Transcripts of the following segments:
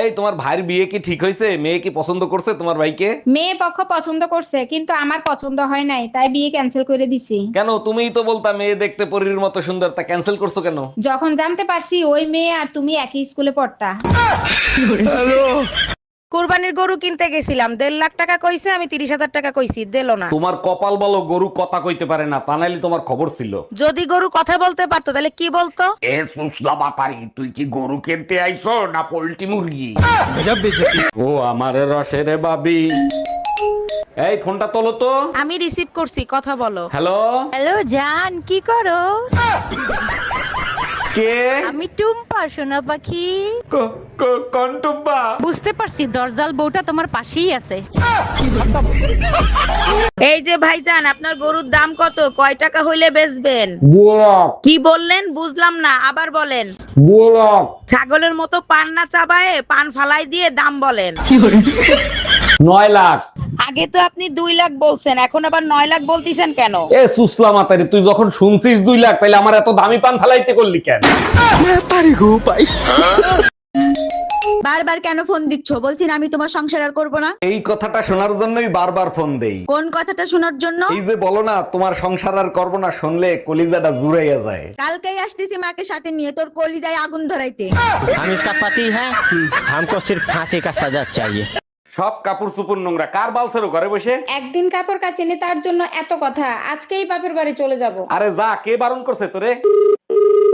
এই তোমার ভাইয়ের বিয়ে কি ঠিক হয়েছে? মেয়ে কি পছন্দ করছে তোমার ভাইকে? মেয়ে পক্ষ পছন্দ করছে কিন্তু আমার পছন্দ হয় নাই, তাই বিয়ে ক্যান্সেল করে দিছি। কেন? তুমিই তো বলতা মেয়ে দেখতে পরীর মতো সুন্দর, তা ক্যান্সেল করছো কেন? যখন জানতে পারছি ওই মেয়ে আর তুমি একই স্কুলে পড়তা। কুরবানির গরু কিনতে গেছিলাম, 1.5 লাখ টাকা কইছে, আমি 30,000 টাকা কইছি, দিলো না। তোমার কপাল বলো গরু কথা কইতে পারে না, তা নাইলে তোমার খবর ছিল। যদি গরু কথা বলতে পারতো তাহলে কি বলতো? এ সুসলা বাপারি, তুই কি গরু কিনতে আইছো না পোল্ট্রি মুরগি? ও আমার রসের বাবি। এই ফোনটা তোলো তো। আমি রিসিভ করছি, কথা বলো। হ্যালো, হ্যালো জান, কি করো? কে? আমি টুম্পা, সোনা পাখি। কন্টুব্বা। বুঝতে পারছি, দরজাল বউটা তোমার পাশেই আছে। এই যে ভাইজান, আপনার গরুর দাম কত? কয় টাকা হইলে বেচবেন? 2 লাখ। কি বললেন? বুঝলাম না, আবার বলেন। 2 লাখ। ছাগলের মতো পান না চাবায়ে পান ফালাই দিয়ে দাম বলেন। 9 লাখ। আগে তো আপনি 2 লাখ বলছেন, এখন আবার 9 লাখ বলতিছেন কেন? এ সুসলা মাতারি, তুই যখন শুনছিস 2 লাখ, তাইলে আমার এত দামি পান ফালাইতে করলি কেন? বারবার কেন ফোন দিচ্ছ? বলছি না আমি তোমার সংসার আর করবো না। এই কথাটা শোনার জন্যই বারবার ফোন দেই। কোন কথাটা শোনার জন্য? এই যে বলো না তোমার সংসার আর করবো না, শুনলে কলিজাটা জুড়াইয়া যায়। কালকেই আসতেছি মাকে সাথে নিয়ে, তোর কলিজায় আগুন ধরাইতে। हम इसका पति है, हमको सिर्फ फांसी का सजा चाहिए। সব কাপড় চুপুর নোংরা, কার বালছেরো ঘরে বসে? একদিন কাপড় কাচিনি তার জন্য এত কথা, আজকেই বাপের বাড়ি চলে যাব। আরে যা, কে বারণ করছে তোরে?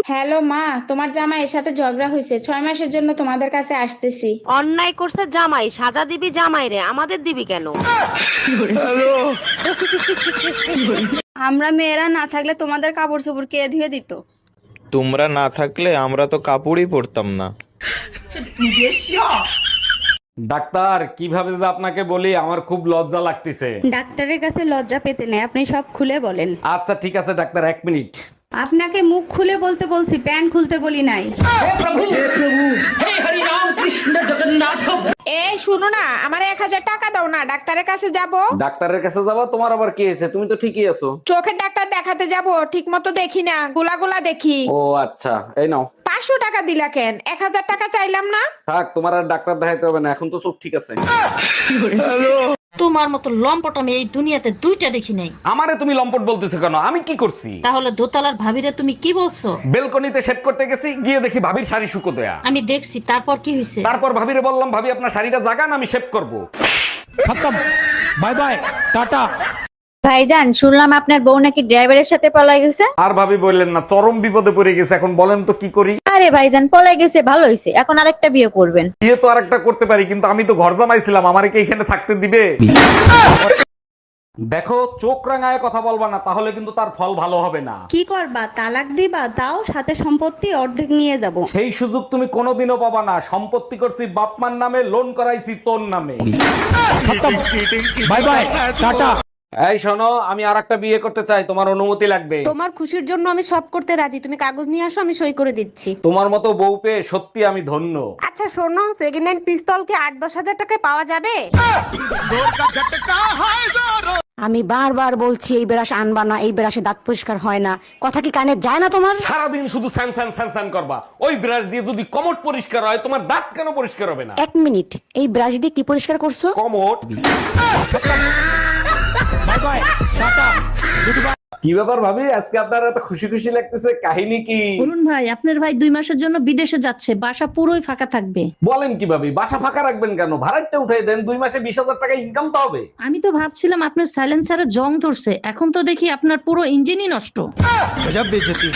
হ্যালো মা, তোমার জামাইয়ের সাথে ঝগড়া হয়েছে, 6 মাসের জন্য তোমাদের কাছে আসতেছি। অন্যায় করছে জামাই, সাজা দিবি জামাই রে, আমাদের দিবি কেন? আমরা মেয়েরা না থাকলে তোমাদের কাপড় চোপড় কে ধুয়ে দিত? তোমরা না থাকলে আমরা তো কাপড়ই পরতাম না। ডাক্তার, কিভাবে যে আপনাকে বলি, আমার খুব লজ্জা লাগতেছে। ডাক্তারের কাছে লজ্জা পেতে নেই, আপনি সব খুলে বলেন। আচ্ছা ঠিক আছে ডাক্তার, 1 মিনিট। আপনাকে মুখ খুলে বলতে বলছি, প্যান্ট খুলতে বলি নাই। এই শুনো না, আমার 1000 টাকা দাও না, ডাক্তারের কাছে যাব। ডাক্তারের কাছে যাবো? তোমার আবার কি হয়েছে? তুমি তো ঠিকই আছো। চোখের ডাক্তার দেখাতে যাব, ঠিক মতো দেখি না, গোলা দেখি। ও আচ্ছা, এই নাও। 500 টাকা দিলা কেন? 1000 টাকা চাইলাম না। থাক, তোমার আর ডাক্তার দেখাইতে হবে না, এখন তো চোখ ঠিক আছে। তোমার মতো লম্পট আমি এই দুনিয়াতে 2টা দেখি নাই। আমারে তুমি লম্পট বলতেছো কেন? আমি কি করছি? তাহলে দোতলার ভাবিরে তুমি কি বলছো? বেলকনিতে শেভ করতে গেছি, গিয়ে দেখি ভাবির শাড়ি শুকো দেয়া। আমি দেখছি, তারপর কি হয়েছে? তারপর ভাবিরে বললাম, ভাবি আপনার শাড়িটা জাগান, আমি শেভ করব। Bye bye tata. ভাইজান, শুনলাম আপনার বউ নাকি ড্রাইভারের সাথে পলাই গেছে। আর ভাবি বললেন না, চরম বিপদে পড়ে গেছে। এখন বলেন তো কি করি? আরে ভাইজান, পলাই গেছে ভালো হয়েছে, এখন আরেকটা বিয়ে করবেন। বিয়ে তো আরেকটা করতে পারি, কিন্তু আমি তো ঘর জামাইছিলাম, আমারে কি এখানে থাকতে দিবে? দেখো, চোখ রাঙায় কথা বলবা না, তাহলে কিন্তু তার ফল ভালো হবে না। কি করবা? তালাক দিবা? তাও সাথে সম্পত্তি অর্ধেক নিয়ে যাব। সেই সুযোগ তুমি কোনোদিনও পাবা না। সম্পত্তি করছি বাপমার নামে, লোন করাইছি তোর নামে। Bye bye tata. এই শোনো, আমি আরেকটা বিয়ে করতে চাই, তোমার অনুমতি লাগবে। তোমার খুশির জন্য আমি সব করতে রাজি, তুমি কাগজ নিয়ে আসো, আমি সই করে দিচ্ছি। তোমার মতো বউ পেয়ে সত্যি আমি ধন্য। আচ্ছা শোনো, সেকেন্ড হ্যান্ড পিস্তল কি 8-10 হাজার টাকায় পাওয়া যাবে? আমি বারবার বলছি এই ব্রাশ আনবা না, এই ব্রাশে দাঁত পরিষ্কার হয় না, কথা কি কানে যায় না তোমার? সারাদিন শুধু স্যান স্যান স্যান স্যান করবা। ওই ব্রাশ দিয়ে যদি কমট পরিষ্কার হয়, তোমার দাঁত কেন পরিষ্কার হবে না? 1 মিনিট, এই ব্রাশ দিয়ে কি পরিষ্কার করছো? কমট। Bye bye tata. কি ব্যাপার ভাবি, আজকে আপনার এত খুশি খুশি লাগতেছে, কাহিনী কি? অরুণ ভাই, আপনার ভাই 2 মাসের জন্য বিদেশে যাচ্ছে, বাসা পুরোই ফাঁকা থাকবে। বলেন কি ভাবি, বাসা ফাঁকা রাখবেন কেন? ভাড়াটা উঠাই দেন, 2 মাসে 20,000 টাকা ইনকাম তো হবে। আমি তো ভাবছিলাম আপনার সাইলেন্সারে জং ধরছে, এখন তো দেখি আপনার পুরো ইঞ্জিনই নষ্ট। गजब बेइज्जती।